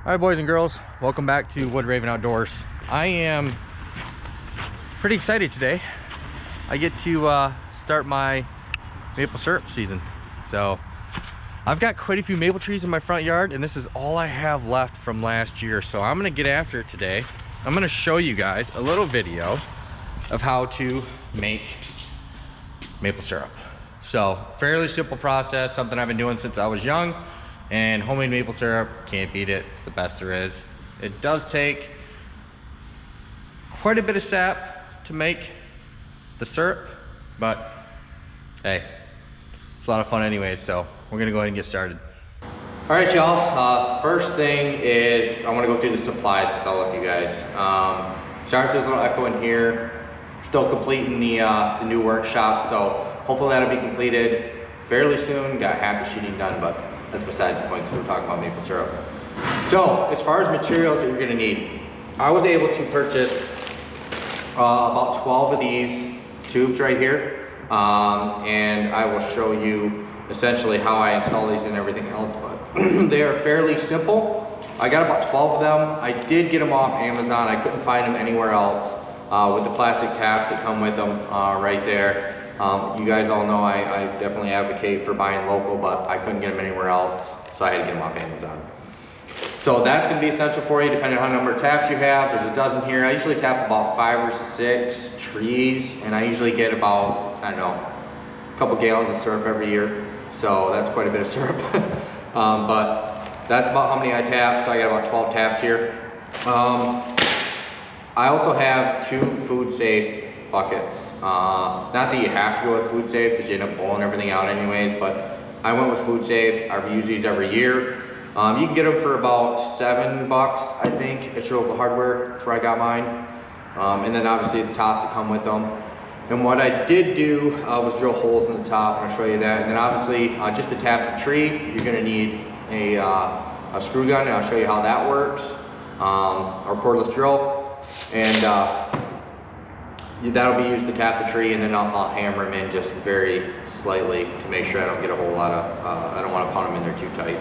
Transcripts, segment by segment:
All right, boys and girls, welcome back to Wood Raven Outdoors. I am pretty excited today. I get to start my maple syrup season. So I've got quite a few maple trees in my front yard, and this is all I have left from last year. So I'm gonna get after it today. I'm gonna show you guys a little video of how to make maple syrup. So fairly simple process, something I've been doing since I was young. And homemade maple syrup, can't beat it. It's the best there is. It does take quite a bit of sap to make the syrup, but hey, it's a lot of fun anyway, so we're gonna go ahead and get started. All right, y'all, first thing is I wanna go through the supplies with all of you guys. Sorry if there's a little echo in here. Still completing the new workshop, so hopefully that'll be completed fairly soon. Got half the sheeting done, but that's besides the point because we're talking about maple syrup. So as far as materials that you're gonna need, I was able to purchase about 12 of these tubes right here. And I will show you essentially how I install these and everything else, but they are fairly simple. I got about 12 of them. I did get them off Amazon. I couldn't find them anywhere else with the plastic taps that come with them right there. You guys all know I definitely advocate for buying local, but I couldn't get them anywhere else, so I had to get them off Amazon. So that's going to be essential for you depending on how number of taps you have. There's a dozen here. I usually tap about 5 or 6 trees, and I usually get about, I don't know, a couple gallons of syrup every year. So that's quite a bit of syrup. But that's about how many I tap, so I got about 12 taps here. I also have 2 food safe buckets. Not that you have to go with food safe because you end up blowing everything out anyways, but I went with food safe. I reuse these every year. You can get them for about $7, I think, at your local hardware. That's where I got mine. And then obviously the tops that come with them. And what I did do was drill holes in the top, and I'll show you that. And then obviously just to tap the tree, you're gonna need a screw gun, and I'll show you how that works, or cordless drill. And that'll be used to tap the tree, and then I'll hammer them in just very slightly to make sure I don't get a whole lot of, I don't want to pound them in there too tight.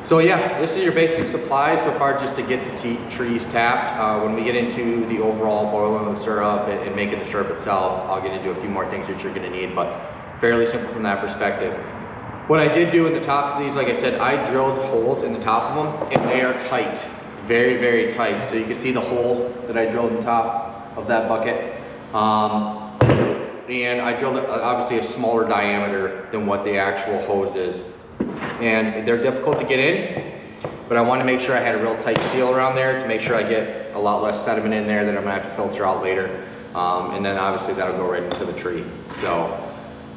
So yeah, this is your basic supplies so far just to get the trees tapped. When we get into the overall boiling of the syrup and making the syrup itself, I'll get into a few more things that you're going to need, but fairly simple from that perspective. What I did do in the tops of these, like I said, I drilled holes in the top of them, and they are tight, very, very tight. So you can see the hole that I drilled in the top of that bucket. And I drilled it obviously a smaller diameter than what the actual hose is. And they're difficult to get in, but I want to make sure I had a real tight seal around there to make sure I get a lot less sediment in there that I'm gonna have to filter out later. And then obviously that'll go right into the tree. So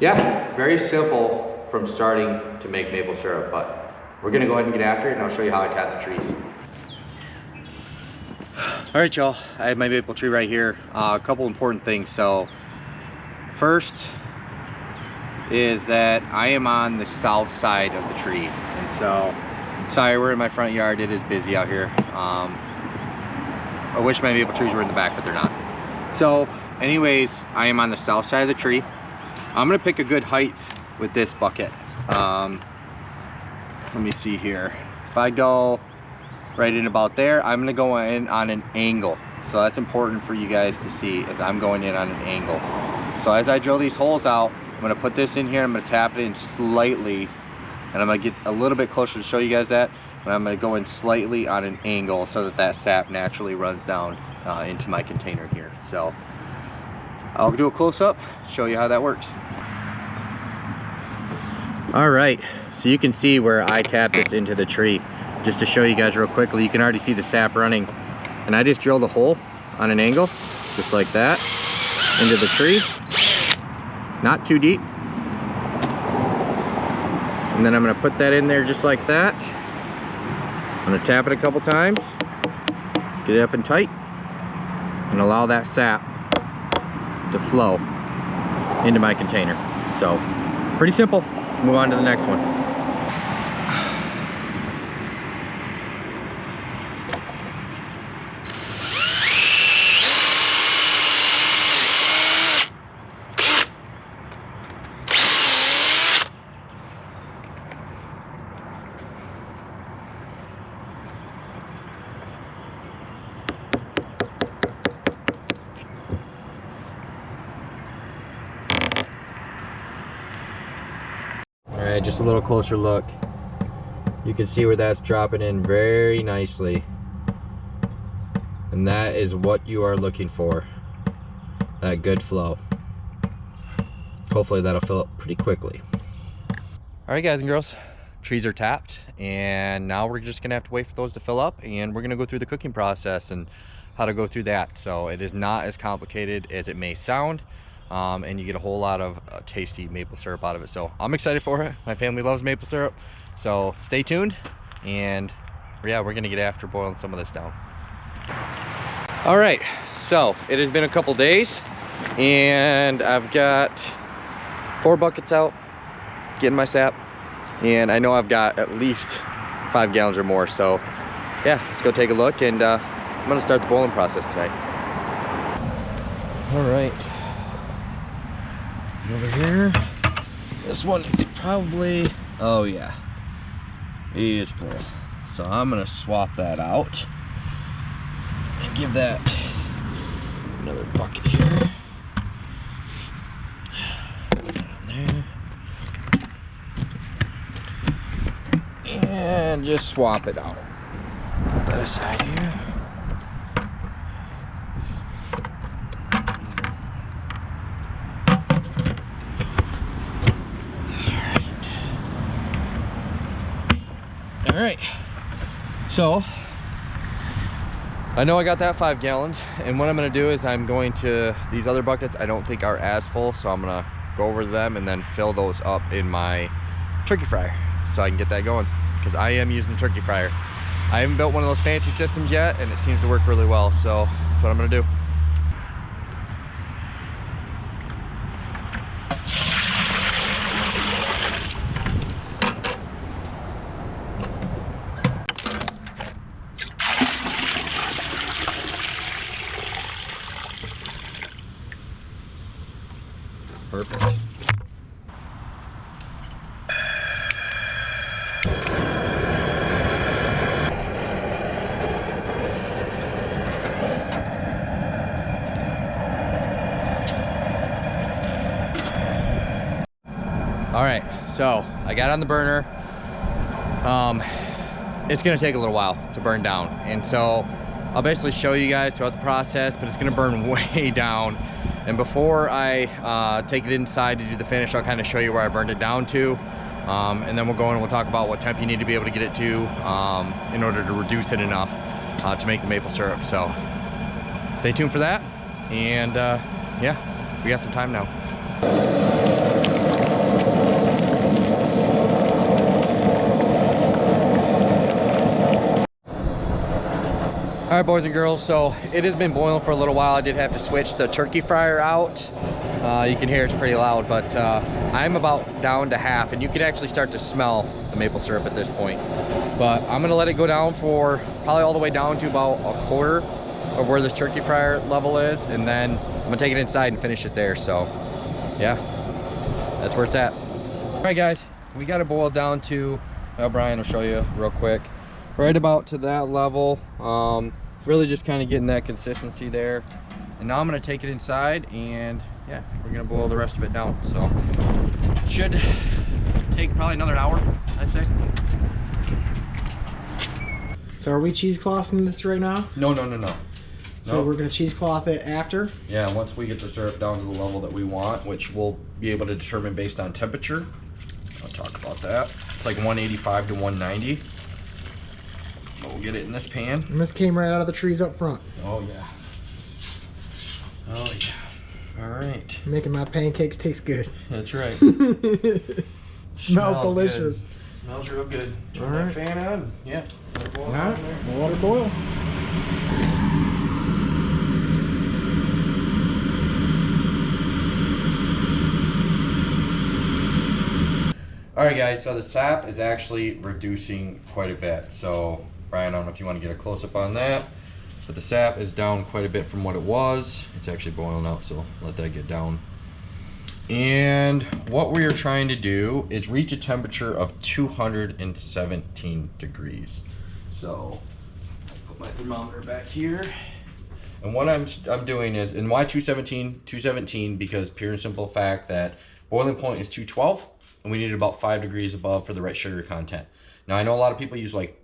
yeah, very simple from starting to make maple syrup, but we're gonna go ahead and get after it, and I'll show you how I tap the trees. All right, y'all, I have my maple tree right here. A couple important things. So first is that I am on the south side of the tree, and so sorry, we're in my front yard. It is busy out here. I wish my maple trees were in the back, but they're not. So anyways, I am on the south side of the tree. I'm gonna pick a good height with this bucket. Let me see here. If I go right in about there, I'm gonna go in on an angle. So that's important for you guys to see, as I'm going in on an angle. So as I drill these holes out, I'm gonna put this in here, I'm gonna tap it in slightly, and I'm gonna get a little bit closer to show you guys that, but I'm gonna go in slightly on an angle so that that sap naturally runs down into my container here. So I'll do a close-up, show you how that works. All right, so you can see where I tap this into the tree. Just to show you guys real quickly, you can already see the sap running. And I just drilled a hole on an angle, just like that, into the tree. Not too deep. And then I'm gonna put that in there just like that. I'm gonna tap it a couple times, get it up and tight, and allow that sap to flow into my container. So, pretty simple. Let's move on to the next one. right, just a little closer look. You can see where that's dropping in very nicely. And that is what you are looking for. That good flow. Hopefully that'll fill up pretty quickly. All right, guys and girls, trees are tapped, and now we're just gonna have to wait for those to fill up, and we're gonna go through the cooking process and how to go through that. So it is not as complicated as it may sound, and you get a whole lot of tasty maple syrup out of it. So I'm excited for it. My family loves maple syrup, so stay tuned, and yeah, we're gonna get after boiling some of this down. All right, so it has been a couple days, and I've got 4 buckets out getting my sap, and I know I've got at least 5 gallons or more. So yeah, let's go take a look, and I'm gonna start the boiling process tonight. All right, over here, this one is probably, oh yeah, he is full. So I'm gonna swap that out and give that another bucket here. There. And just swap it out. Put that aside here. All right. So I know I got that 5 gallons, and what I'm going to do is I'm going to, these other buckets I don't think are as full, so I'm going to go over them and then fill those up in my turkey fryer so I can get that going, because I am using a turkey fryer. I haven't built one of those fancy systems yet, and it seems to work really well, so that's what I'm going to do. Perfect. All right, so I got on the burner. It's gonna take a little while to burn down, and so I'll basically show you guys throughout the process, but it's gonna burn way down. And before I take it inside to do the finish, I'll kind of show you where I burned it down to, and then we'll go in and we'll talk about what temp you need to be able to get it to in order to reduce it enough to make the maple syrup. So stay tuned for that, and yeah, we got some time now. All right, boys and girls, so it has been boiling for a little while. I did have to switch the turkey fryer out. You can hear it's pretty loud, but I'm about down to half, and you can actually start to smell the maple syrup at this point. But I'm gonna let it go down for probably all the way down to about a quarter of where this turkey fryer level is, and then I'm gonna take it inside and finish it there. So yeah, that's where it's at. All right, guys, we got it boiled down to, Brian will show you real quick, right about to that level. Really just kind of getting that consistency there, and now I'm going to take it inside, and yeah, we're going to boil the rest of it down. So it should take probably another hour, I'd say. So are we cheeseclothing this right now? No. So nope. We're going to cheesecloth it after? Yeah, once we get the syrup down to the level that we want, which we'll be able to determine based on temperature. I'll talk about that. It's like 185 to 190. So we'll get it in this pan. And this came right out of the trees up front. Oh yeah. Oh yeah. All right. Making my pancakes taste good. That's right. Smells delicious. Good. Smells real good. Turn All that right. fan on. Yeah. Let it boil All down right. there. Let it boil. All right, guys. So the sap is actually reducing quite a bit. So Brian, I don't know if you want to get a close-up on that, but the sap is down quite a bit from what it was. It's actually boiling out, so let that get down. And what we are trying to do is reach a temperature of 217 degrees. So I'll put my thermometer back here. And what I'm doing is, and why 217? 217 because pure and simple fact that boiling point is 212. and we need it about 5 degrees above for the right sugar content. Now I know a lot of people use like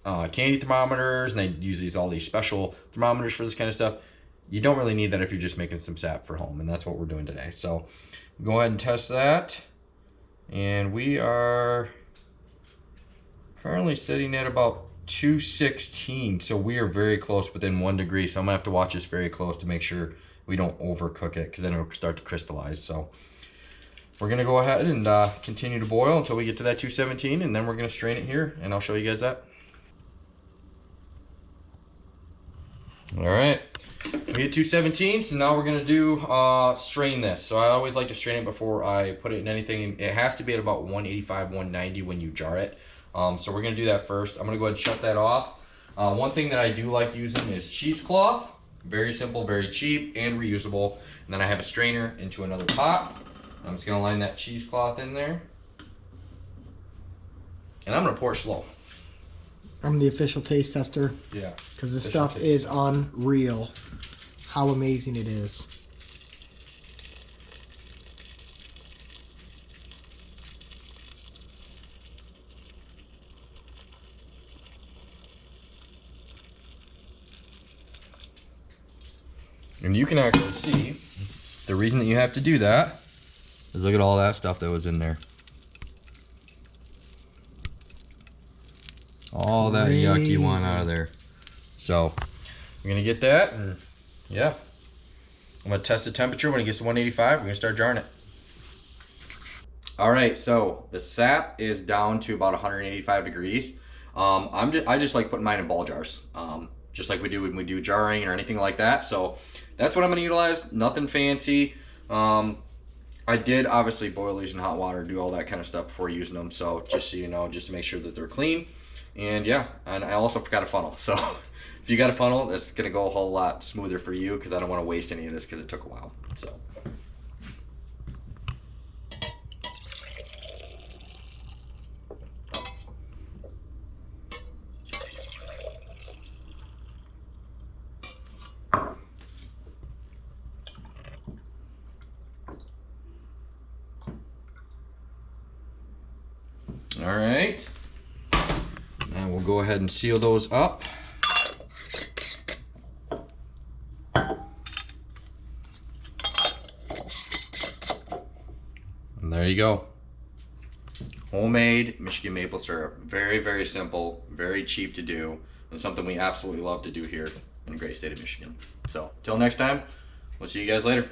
candy thermometers, and they use all these special thermometers for this kind of stuff. You don't really need that if you're just making some sap for home, and that's what we're doing today. So go ahead and test that. And we are currently sitting at about 216, so we are very close, within 1 degree. So I'm gonna have to watch this very close to make sure we don't overcook it, because then it'll start to crystallize. So we're gonna go ahead and continue to boil until we get to that 217, and then we're gonna strain it here, and I'll show you guys that. All right, we hit 217, so now we're gonna do strain this. So I always like to strain it before I put it in anything. It has to be at about 185, 190 when you jar it. So we're gonna do that first. I'm gonna go ahead and shut that off. One thing that I do like using is cheesecloth. Very simple, very cheap, and reusable. And then I have a strainer into another pot. I'm just gonna line that cheesecloth in there. And I'm gonna pour slow. I'm the official taste tester. Yeah. Because this stuff is unreal. How amazing it is. And you can actually see the reason that you have to do that is look at all that stuff that was in there. All that yuck you want out of there. So we're gonna get that, and yeah, I'm gonna test the temperature. When it gets to 185, we're gonna start jarring it. All right, so the sap is down to about 185 degrees. I just like putting mine in ball jars, just like we do when we do jarring or anything like that. So that's what I'm gonna utilize. Nothing fancy. I did obviously boil these in hot water, do all that kind of stuff before using them. So just so you know, just to make sure that they're clean. And yeah, and I also forgot a funnel. So if you got a funnel, it's gonna go a whole lot smoother for you, because I don't want to waste any of this because it took a while. So. All right, now we'll go ahead and seal those up. And there you go. Homemade Michigan maple syrup. Very, very simple, very cheap to do, and something we absolutely love to do here in the great state of Michigan. So, till next time, we'll see you guys later.